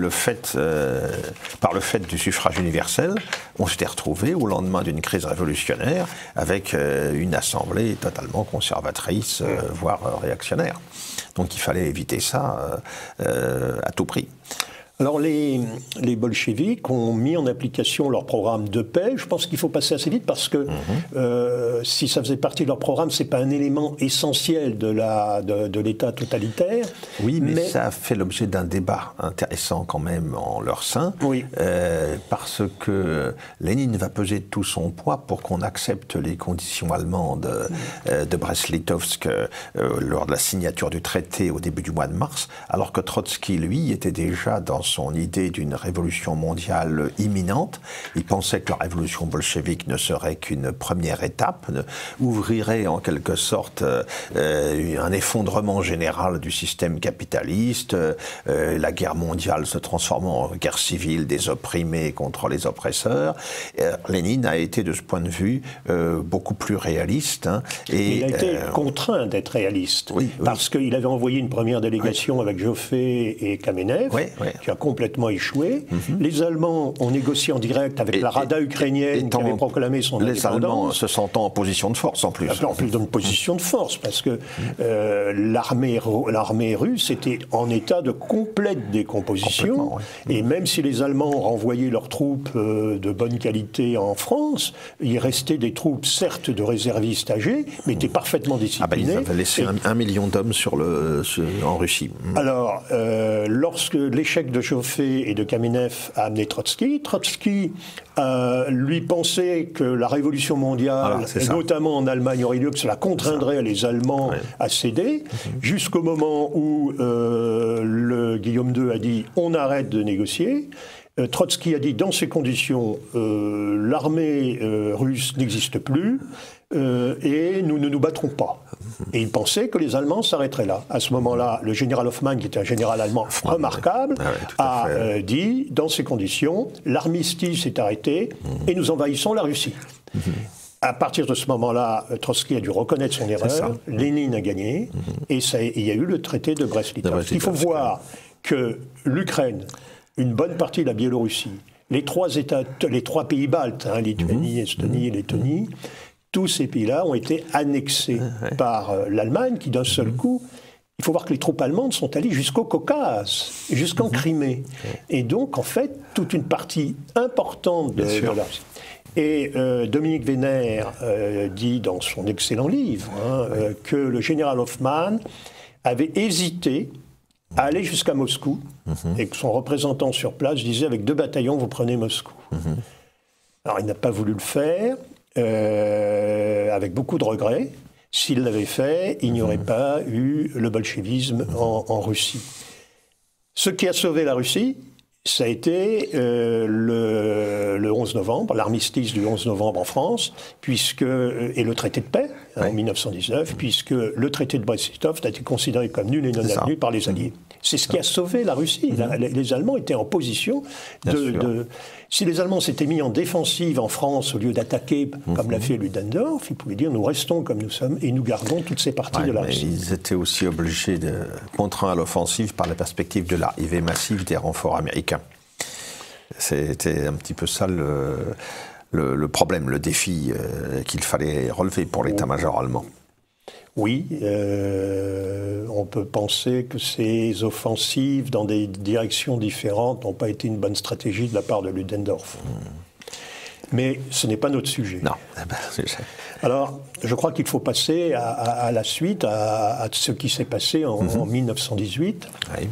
par le fait du suffrage universel, on s'était retrouvé au lendemain d'une crise révolutionnaire avec une assemblée totalement conservatrice, voire réactionnaire. Donc il fallait éviter ça à tout prix. Alors les bolcheviks ont mis en application leur programme de paix. Je pense qu'il faut passer assez vite parce que si ça faisait partie de leur programme, c'est pas un élément essentiel de l'État totalitaire. Oui, mais ça a fait l'objet d'un débat intéressant quand même en leur sein, parce que Lénine va peser tout son poids pour qu'on accepte les conditions allemandes de Brest-Litovsk lors de la signature du traité au début du mois de mars, alors que Trotsky, lui, était déjà dans son idée d'une révolution mondiale imminente. Il pensait que la révolution bolchevique ne serait qu'une première étape, ouvrirait en quelque sorte un effondrement général du système capitaliste, la guerre mondiale se transformant en guerre civile des opprimés contre les oppresseurs. Lénine a été de ce point de vue beaucoup plus réaliste. Et il a été contraint d'être réaliste, parce qu'il avait envoyé une première délégation avec Joffé et Kamenev, qui a complètement échoué. Les Allemands ont négocié en direct avec la Rada ukrainienne qui avait proclamé son indépendance. Les Allemands se sentant en position de force en plus. En plus d'une position de force, parce que l'armée russe était en état de complète décomposition. Et même si les Allemands renvoyaient leurs troupes de bonne qualité en France, il restait des troupes, certes de réservistes âgés, mais étaient parfaitement disciplinés. Ils avaient laissé 1 million d'hommes en Russie. Alors, lorsque l'échec de Joffé et de Kamenev a amené Trotsky, lui pensait que la révolution mondiale, notamment en Allemagne, aurait lieu, que cela contraindrait les Allemands à céder, jusqu'au moment où Guillaume II a dit « on arrête de négocier ». Trotsky a dit « dans ces conditions, l'armée russe n'existe plus et nous ne nous battrons pas ». Et il pensait que les Allemands s'arrêteraient là. À ce moment-là, le général Hoffmann, qui était un général allemand remarquable, a dit, dans ces conditions, l'armistice est arrêté et nous envahissons la Russie. À partir de ce moment-là, Trotsky a dû reconnaître son erreur, Lénine a gagné, et il y a eu le traité de Brest-Litovsk. Il faut voir que l'Ukraine, une bonne partie de la Biélorussie, les trois pays baltes, Lituanie, Estonie et Lettonie, tous ces pays-là ont été annexés par l'Allemagne qui, d'un seul coup, il faut voir que les troupes allemandes sont allées jusqu'au Caucase, jusqu'en Crimée. Et donc, en fait, toute une partie importante de la Russie. Et Dominique Vénère dit dans son excellent livre que le général Hoffmann avait hésité à aller jusqu'à Moscou et que son représentant sur place disait « avec 2 bataillons, vous prenez Moscou ». Alors, il n'a pas voulu le faire. Avec beaucoup de regrets. S'il l'avait fait, il n'y aurait pas eu le bolchevisme en Russie. Ce qui a sauvé la Russie, ça a été le 11 novembre, l'armistice du 11 novembre en France, et le traité de paix en 1919, puisque le traité de Brest-Litov a été considéré comme nul et non avenu par les Alliés. C'est ce qui a sauvé la Russie. Les Allemands étaient en position si les Allemands s'étaient mis en défensive en France au lieu d'attaquer, comme l'a fait Ludendorff, ils pouvaient dire nous restons comme nous sommes et nous gardons toutes ces parties de la Russie. Ils étaient aussi obligés de contraints à l'offensive par la perspective de l'arrivée massive des renforts américains. C'était un petit peu ça le problème, le défi qu'il fallait relever pour l'état-major allemand. Oui, on peut penser que ces offensives dans des directions différentes n'ont pas été une bonne stratégie de la part de Ludendorff. Mais ce n'est pas notre sujet. Non. Alors, je crois qu'il faut passer à la suite, à ce qui s'est passé en 1918. Oui.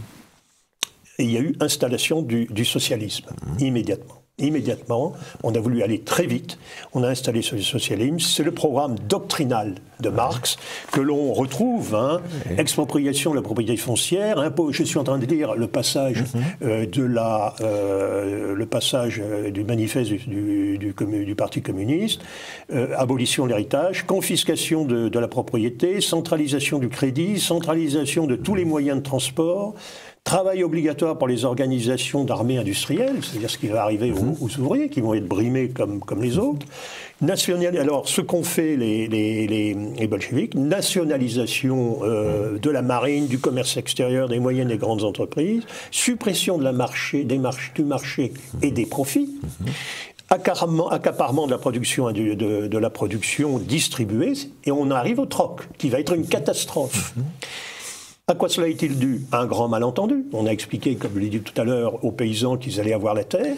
Et il y a eu installation du socialisme, immédiatement. Immédiatement, on a voulu aller très vite, on a installé ce socialisme, c'est le programme doctrinal de Marx que l'on retrouve, expropriation de la propriété foncière, je suis en train de lire le passage le passage du manifeste du Parti communiste, abolition de l'héritage, confiscation de la propriété, centralisation du crédit, centralisation de tous les moyens de transport, travail obligatoire pour les organisations d'armées industrielles, c'est-à-dire ce qui va arriver aux ouvriers, qui vont être brimés comme les autres. Alors, ce qu'ont fait les bolcheviks, nationalisation de la marine, du commerce extérieur, des moyennes et grandes entreprises, suppression du marché et des profits, accaparement de la production de la production distribuée, et on arrive au troc, qui va être une catastrophe. À quoi cela est-il dû? Un grand malentendu. On a expliqué, comme je l'ai dit tout à l'heure, aux paysans qu'ils allaient avoir la terre.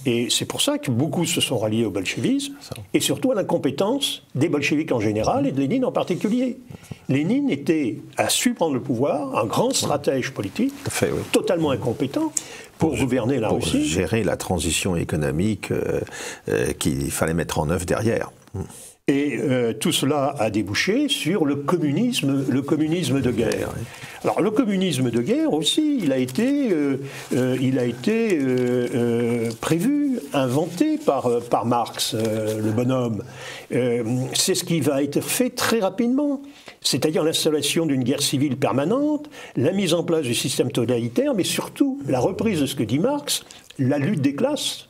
Et c'est pour ça que beaucoup se sont ralliés au bolchevisme, et surtout à l'incompétence des bolcheviks en général et de Lénine en particulier. Lénine a su prendre le pouvoir, un grand stratège politique, totalement incompétent pour gouverner la Russie. Pour gérer la transition économique qu'il fallait mettre en œuvre derrière. Et tout cela a débouché sur le communisme de guerre. Alors le communisme de guerre aussi, il a été prévu, inventé par Marx, le bonhomme. C'est ce qui va être fait très rapidement. C'est-à-dire l'installation d'une guerre civile permanente, la mise en place du système totalitaire, mais surtout la reprise de ce que dit Marx, la lutte des classes.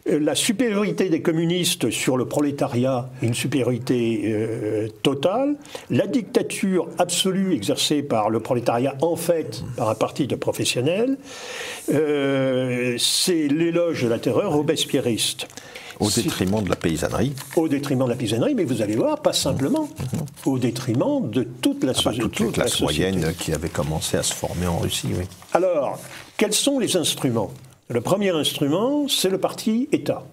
La supériorité des communistes sur le prolétariat, une supériorité totale, la dictature absolue exercée par le prolétariat, en fait, par un parti de professionnels, c'est l'éloge de la terreur robespierriste. Au détriment de la paysannerie. Au détriment de la paysannerie, mais vous allez voir, pas simplement. Au détriment de toute la société. Toute la classe moyenne qui avait commencé à se former en Russie, oui. Alors, quels sont les instruments ? Le premier instrument, c'est le parti État.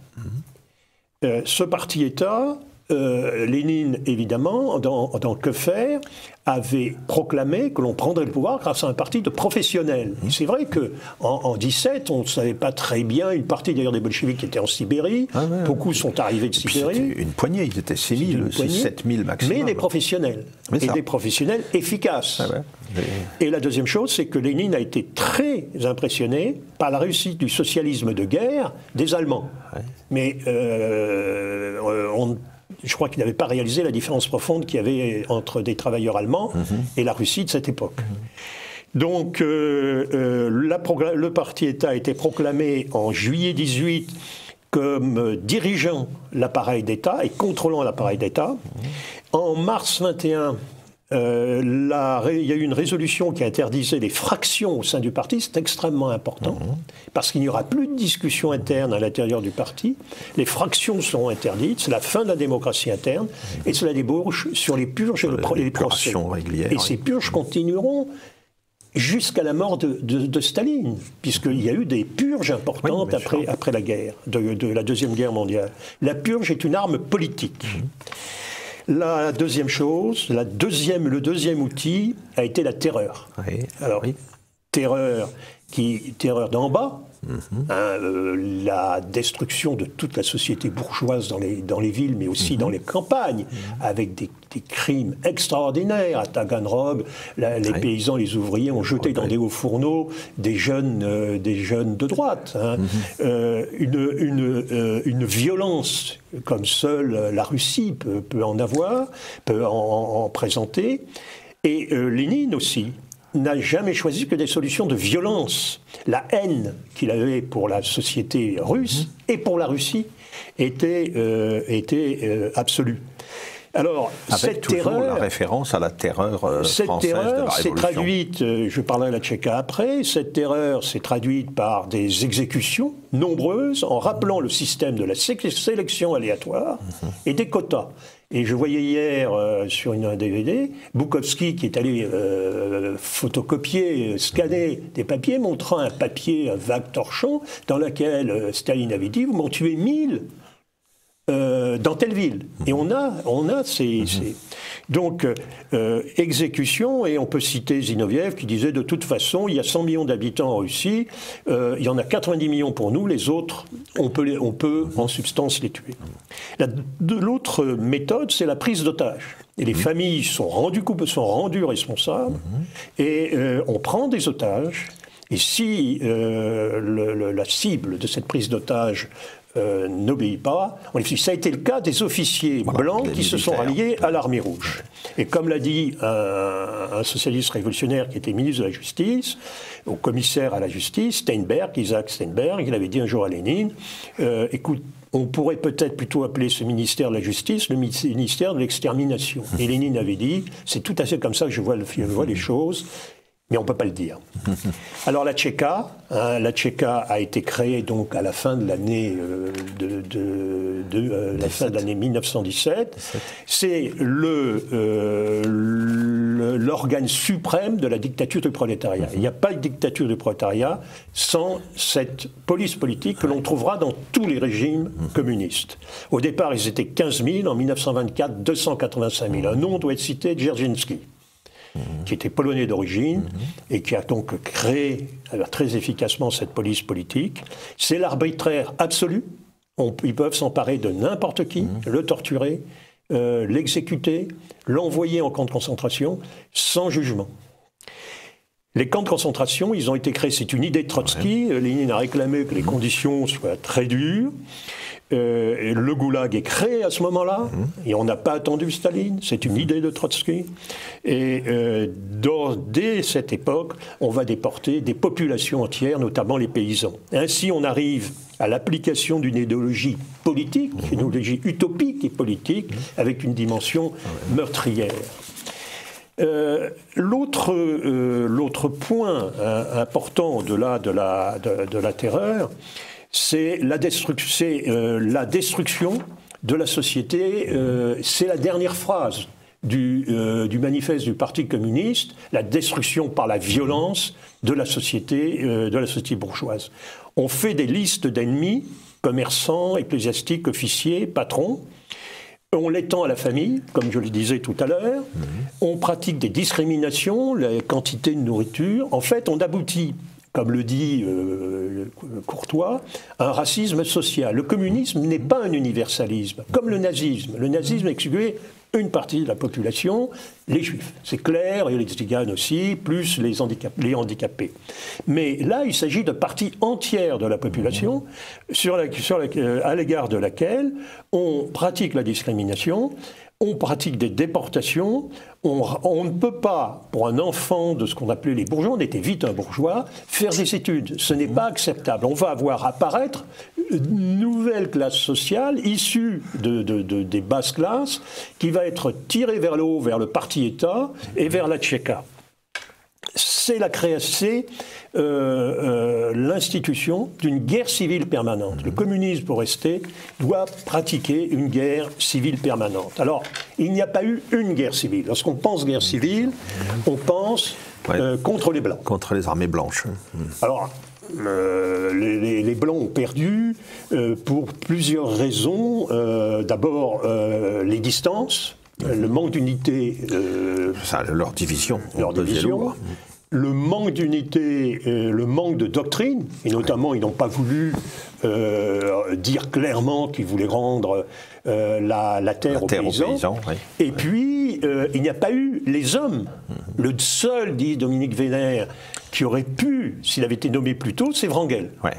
Ce parti État, Lénine, évidemment, dans Que faire, avait proclamé que l'on prendrait le pouvoir grâce à un parti de professionnels. C'est vrai qu'en 17, on ne savait pas très bien, une partie d'ailleurs des bolcheviks qui étaient en Sibérie, beaucoup sont arrivés de Sibérie. Une poignée, ils étaient 6 000, 7 000 maximum. Mais des professionnels, des professionnels efficaces. Et la deuxième chose, c'est que Lénine a été très impressionné par la réussite du socialisme de guerre des Allemands. Mais je crois qu'il n'avait pas réalisé la différence profonde qu'il y avait entre des travailleurs allemands et la Russie de cette époque. Donc, le parti État a été proclamé en juillet 18 comme dirigeant l'appareil d'État et contrôlant l'appareil d'État. En mars 21, il y a eu une résolution qui interdisait les fractions au sein du parti. C'est extrêmement important, parce qu'il n'y aura plus de discussion interne à l'intérieur du parti. Les fractions seront interdites, c'est la fin de la démocratie interne, et cela débouche sur les purges et les procès. Et ces purges continueront jusqu'à la mort de Staline, puisqu'il y a eu des purges importantes après la guerre, de la Deuxième Guerre mondiale. La purge est une arme politique. La deuxième chose, le deuxième outil a été la terreur. Terreur terreur d'en bas, la destruction de toute la société bourgeoise dans les villes, mais aussi dans les campagnes, avec des crimes extraordinaires. À Taganrog, les paysans, les ouvriers ont jeté dans des hauts fourneaux des jeunes de droite. Une violence comme seule la Russie peut en avoir, peut en présenter. Et Lénine aussi n'a jamais choisi que des solutions de violence. La haine qu'il avait pour la société russe et pour la Russie était absolue. Alors, avec cette toujours terreur, la référence à la terreur cette française terreur de la Révolution. s'est traduite, je parlerai de la Tchéka après, cette terreur s'est traduite par des exécutions nombreuses en rappelant le système de la sélection aléatoire et des quotas. Et je voyais hier sur un DVD, Boukowski qui est allé photocopier, scanner des papiers, montrant un papier, un vague torchon, dans lequel Staline avait dit « Vous m'en tuez 1000 dans telle ville ». Et on a ces... Donc, exécution, et on peut citer Zinoviev qui disait de toute façon, il y a 100 millions d'habitants en Russie, il y en a 90 millions pour nous, les autres, on peut en substance les tuer. L'autre méthode, c'est la prise d'otages. Et les familles sont rendues responsables, et on prend des otages, et si la cible de cette prise d'otages n'obéit pas. Ça a été le cas des officiers blancs qui se sont ralliés à l'armée rouge. Et comme l'a dit un socialiste révolutionnaire qui était ministre de la Justice, au commissaire à la justice, Isaac Steinberg, il avait dit un jour à Lénine, écoute, on pourrait peut-être plutôt appeler ce ministère de la Justice le ministère de l'extermination. Et Lénine avait dit, c'est tout à fait comme ça que je vois les choses. Mais on ne peut pas le dire. Alors la Tchéka a été créée donc à la fin de l'année fin de l'année 1917. C'est l'organe suprême de la dictature du prolétariat. Il n'y a pas de dictature du prolétariat sans cette police politique que l'on trouvera dans tous les régimes communistes. Au départ, ils étaient 15 000. En 1924, 285 000. Un nom doit être cité, Dzerzhinsky, qui était polonais d'origine et qui a donc créé très efficacement cette police politique. C'est l'arbitraire absolu. Ils peuvent s'emparer de n'importe qui, le torturer, l'exécuter, l'envoyer en camp de concentration sans jugement. Les camps de concentration, ils ont été créés, c'est une idée de Trotsky. Lénine a réclamé que les conditions soient très dures. Et le goulag est créé à ce moment-là, et on n'a pas attendu Staline, c'est une idée de Trotsky. Et dès cette époque, on va déporter des populations entières, notamment les paysans. Ainsi, on arrive à l'application d'une idéologie politique, une idéologie utopique et politique, avec une dimension meurtrière. L'autre point important au-delà de la terreur, c'est la destruction de la société. C'est la dernière phrase du manifeste du Parti communiste, la destruction par la violence de la société bourgeoise. On fait des listes d'ennemis, commerçants, ecclésiastiques, officiers, patrons. On l'étend à la famille, comme je le disais tout à l'heure. On pratique des discriminations, la quantité de nourriture. En fait, on aboutit, comme le dit Courtois, un racisme social. Le communisme n'est pas un universalisme, comme le nazisme. Le nazisme excluait une partie de la population, les juifs. C'est clair, et les tziganes aussi, plus les handicapés. Mais là, il s'agit de parties entières de la population à l'égard de laquelle on pratique la discrimination, on pratique des déportations. On ne peut pas, pour un enfant de ce qu'on appelait les bourgeois, on était vite un bourgeois, faire des études. Ce n'est pas acceptable. On va voir apparaître une nouvelle classe sociale issue des basses classes qui va être tirée vers le haut, vers le parti-État et vers la Tchéka. C'est l'institution d'une guerre civile permanente. Le communisme, pour rester, doit pratiquer une guerre civile permanente. Alors, il n'y a pas eu une guerre civile. Lorsqu'on pense guerre civile, on pense contre les Blancs. Contre les armées blanches. Alors, les Blancs ont perdu pour plusieurs raisons. D'abord, les distances. Le manque d'unité... Leur division. le manque d'unité, le manque de doctrine, et notamment ils n'ont pas voulu dire clairement qu'ils voulaient rendre la terre aux paysans. Oui. Et puis, il n'y a pas eu les hommes. Le seul, dit Dominique Vénère, qui aurait pu, s'il avait été nommé plus tôt, c'est Wrangel. Ouais.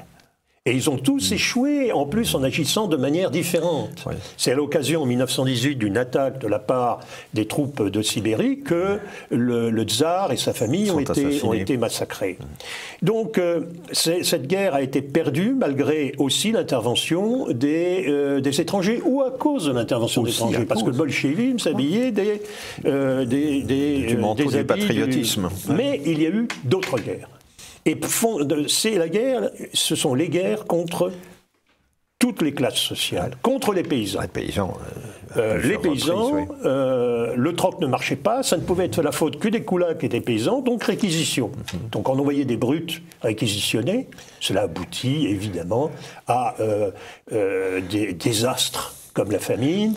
Et ils ont tous échoué, en plus en agissant de manière différente. Oui. C'est à l'occasion, en 1918, d'une attaque de la part des troupes de Sibérie que le tsar et sa famille ont été massacrés. Donc, cette guerre a été perdue, malgré aussi l'intervention des étrangers, ou à cause de l'intervention des étrangers, parce que le bolchevisme s'habillait du manteau du patriotisme. Mais il y a eu d'autres guerres. Et ce sont les guerres contre toutes les classes sociales, contre les paysans. Les paysans, le troc ne marchait pas, ça ne pouvait être la faute que des coulins qui étaient paysans, donc réquisition. Donc on envoyait des brutes réquisitionnés, cela aboutit évidemment à des désastres comme la famine.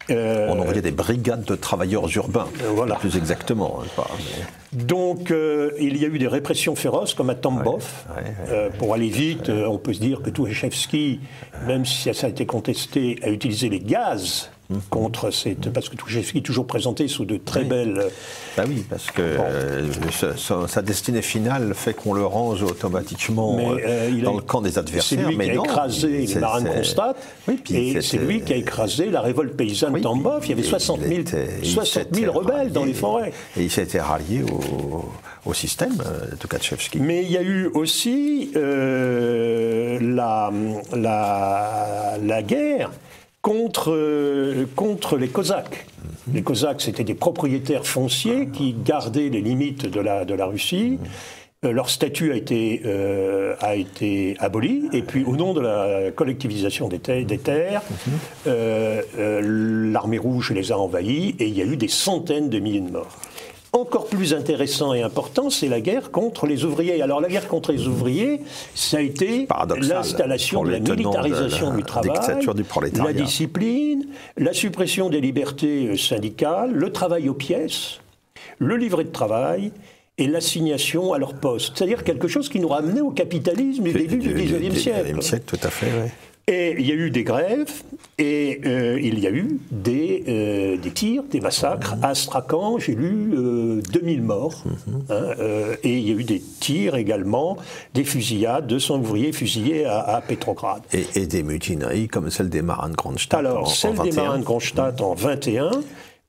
On envoyait des brigades de travailleurs urbains, voilà. Plus exactement. Donc, il y a eu des répressions féroces, comme à Tambov. Pour aller vite, on peut se dire que Touchevski, même si ça a été contesté, a utilisé les gaz contre parce que Touchevski est toujours présenté sous de très belles... Bah oui, parce que sa destinée finale fait qu'on le range automatiquement dans le camp des adversaires. C'est lui qui a écrasé les marins de Kronstadt, et c'est lui qui a écrasé la révolte paysanne de Tambov. Il y avait 60 000 rebelles dans les forêts. Et il s'était rallié au système de Touchevski. Mais il y a eu aussi la guerre contre les Cosaques. Les Cosaques, c'était des propriétaires fonciers qui gardaient les limites de la Russie. Leur statut a été aboli, et puis au nom de la collectivisation des terres, l'armée rouge les a envahis, et il y a eu des centaines de milliers de morts. Encore plus intéressant et important, c'est la guerre contre les ouvriers. Alors la guerre contre les ouvriers, ça a été l'installation de la militarisation du travail, la discipline, la suppression des libertés syndicales, le travail aux pièces, le livret de travail et l'assignation à leur poste. C'est-à-dire quelque chose qui nous ramenait au capitalisme du début du XIXe siècle. Tout à fait, oui. Et il y a eu des grèves, et il y a eu des tirs, des massacres. À Astrakhan, j'ai lu 2000 morts. Et il y a eu des tirs également, des fusillades, 200 ouvriers fusillés à Petrograd. Et des mutineries comme celle des marins de Kronstadt celle des marins de Kronstadt en 21.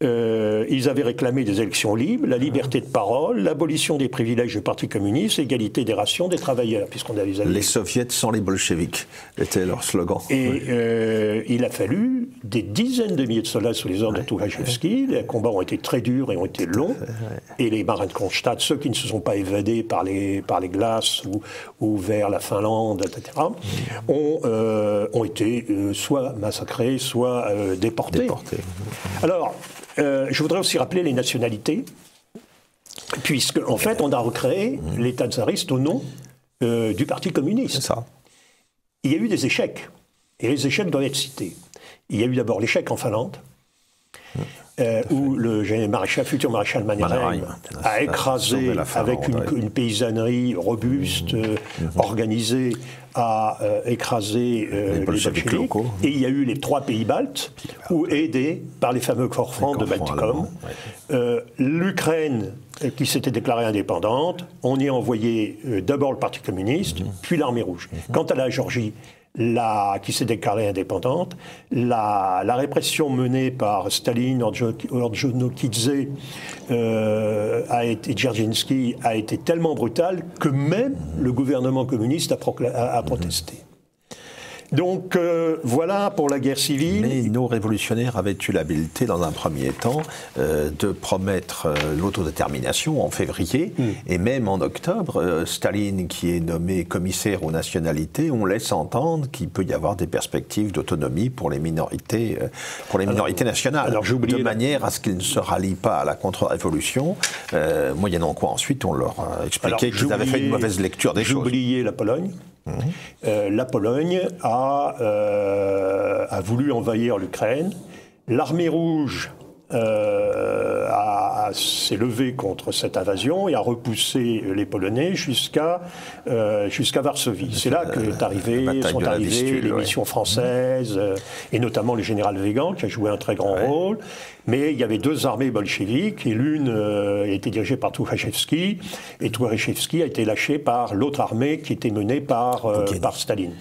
Ils avaient réclamé des élections libres, la liberté de parole, l'abolition des privilèges du Parti communiste, l'égalité des rations des travailleurs, puisqu'on avait les soviets sans les bolcheviks était leur slogan. Et il a fallu des dizaines de milliers de soldats sous les ordres de Touchevski. Les combats ont été très durs et ont été longs. Et les marins de Kronstadt, ceux qui ne se sont pas évadés par les glaces ou vers la Finlande, etc., ont été soit massacrés, soit déportés. Alors, je voudrais aussi rappeler les nationalités, puisque, en fait, on a recréé l'État tsariste au nom du Parti communiste. C'est ça. Il y a eu des échecs, et les échecs doivent être cités. Il y a eu d'abord l'échec en Finlande, où le futur maréchal Mannerheim a écrasé, avec une paysannerie robuste, organisée, a écrasé les bolcheviks. Et il y a eu les 3 pays baltes, aidés par les fameux corps francs de Baltikum. L'Ukraine, qui s'était déclarée indépendante, on y a envoyé d'abord le Parti communiste, puis l'armée rouge. Quant à la Géorgie, qui s'est déclarée indépendante, la répression menée par Staline, Ordzhonikidze et Dzerzhinsky a été tellement brutale que même le gouvernement communiste a protesté. Donc voilà pour la guerre civile. Mais nos révolutionnaires avaient eu l'habileté, dans un premier temps, de promettre l'autodétermination en février, et même en octobre, Staline, qui est nommé commissaire aux nationalités, on laisse entendre qu'il peut y avoir des perspectives d'autonomie pour les minorités, nationales, de manière à ce qu'ils ne se rallient pas à la contre-révolution, moyennant quoi ensuite on leur expliquait qu'ils avaient fait une mauvaise lecture des choses. J'oubliais la Pologne. La Pologne a voulu envahir l'Ukraine. L'armée rouge s'est levé contre cette invasion et a repoussé les Polonais jusqu'à Varsovie. C'est là que sont arrivées les missions françaises, et notamment le général Weygand, qui a joué un très grand rôle. Mais il y avait deux armées bolcheviques, et l'une était dirigée par Tukhachevski, et Tukhachevski a été lâché par l'autre armée qui était menée par Staline.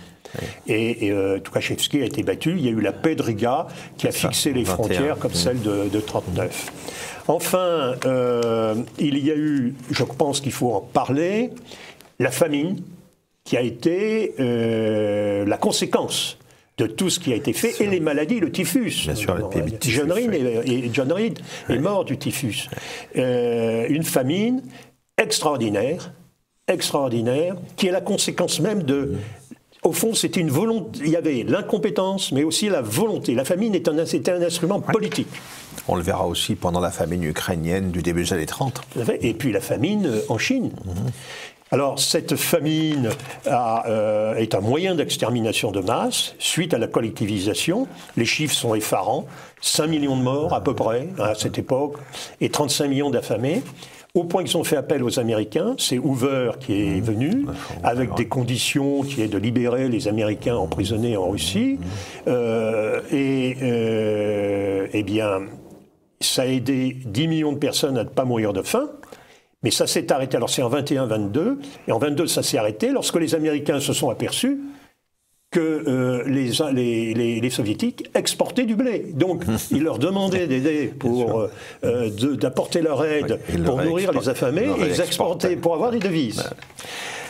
Et Tukhachevski a été battu. Il y a eu la paix de Riga qui a fixé les frontières comme celle de 1939. Enfin, il y a eu, je pense qu'il faut en parler, la famine qui a été la conséquence de tout ce qui a été fait, et les maladies, le typhus. Bien sûr, John Reed est mort du typhus. Une famine extraordinaire, qui est la conséquence même de... Au fond, c'était une volonté. Il y avait l'incompétence, mais aussi la volonté. La famine était un instrument politique. On le verra aussi pendant la famine ukrainienne du début des années 30. Et puis la famine en Chine. Alors, cette famine est un moyen d'extermination de masse suite à la collectivisation. Les chiffres sont effarants. 5 millions de morts, à peu près, à cette époque, et 35 millions d'affamés. Au point qu'ils ont fait appel aux Américains, c'est Hoover qui est venu, avec des conditions qui est de libérer les Américains emprisonnés en Russie. Eh bien, ça a aidé 10 millions de personnes à ne pas mourir de faim. Mais ça s'est arrêté, alors c'est en 21-22, et en 22 ça s'est arrêté lorsque les Américains se sont aperçus que les Soviétiques exportaient du blé. Donc, ils leur demandaient d'aider pour d'apporter leur aide pour nourrir les affamés, et ils exportaient pour avoir des devises.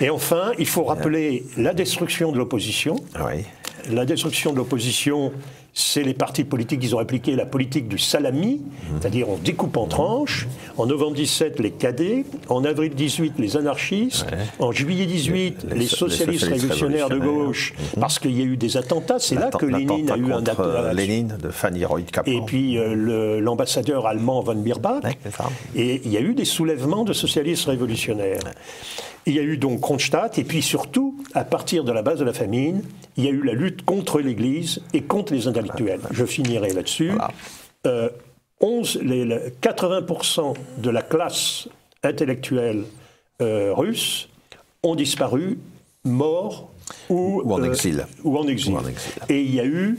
Et enfin, il faut rappeler la destruction de l'opposition. La destruction de l'opposition, c'est les partis politiques, ils ont appliqué la politique du salami, c'est-à-dire on découpe en tranches. En novembre 17, les cadets. En avril 18, les anarchistes. En juillet 18, les socialistes révolutionnaires de gauche, parce qu'il y a eu des attentats. C'est là que Lénine a eu un attentat. Lénine, de Fanny Royd-Kaplan. Et puis l'ambassadeur allemand von Mirbach. Et il y a eu des soulèvements de socialistes révolutionnaires. Il y a eu donc Kronstadt, et puis surtout, à partir de la base de la famine, il y a eu la lutte contre l'Église et contre les intellectuels. Je finirai là-dessus. 80% de la classe intellectuelle russe ont disparu, morts ou en exil. Et il y a eu...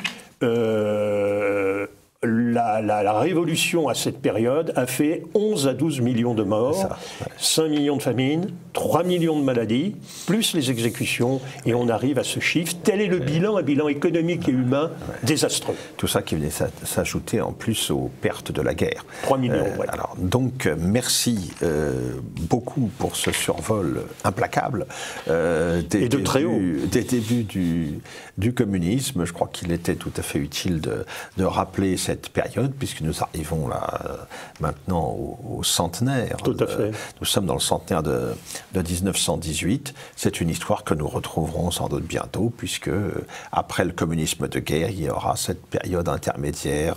La révolution à cette période a fait 11 à 12 millions de morts, 5 millions de famines, 3 millions de maladies, plus les exécutions, et on arrive à ce chiffre. Tel est le bilan, un bilan économique et humain désastreux. Tout ça qui venait s'ajouter en plus aux pertes de la guerre. 3 millions, Alors, donc, merci beaucoup pour ce survol implacable des débuts du communisme. Je crois qu'il était tout à fait utile de rappeler cette période, puisque nous arrivons là maintenant au centenaire. Tout à fait. Nous sommes dans le centenaire de 1918. C'est une histoire que nous retrouverons sans doute bientôt, puisque après le communisme de guerre, il y aura cette période intermédiaire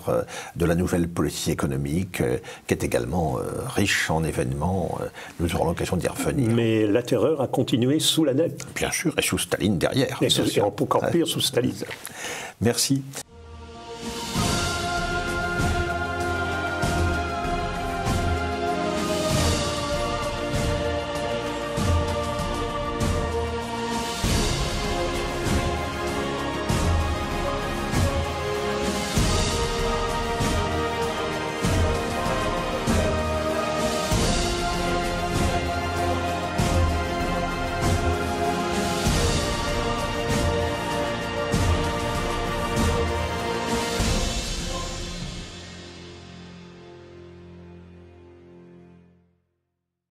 de la nouvelle politique économique, qui est également riche en événements. Nous aurons l'occasion d'y revenir. Mais la terreur a continué sous la nette. Bien sûr, et sous Staline derrière. Et encore pire sous Staline. Merci.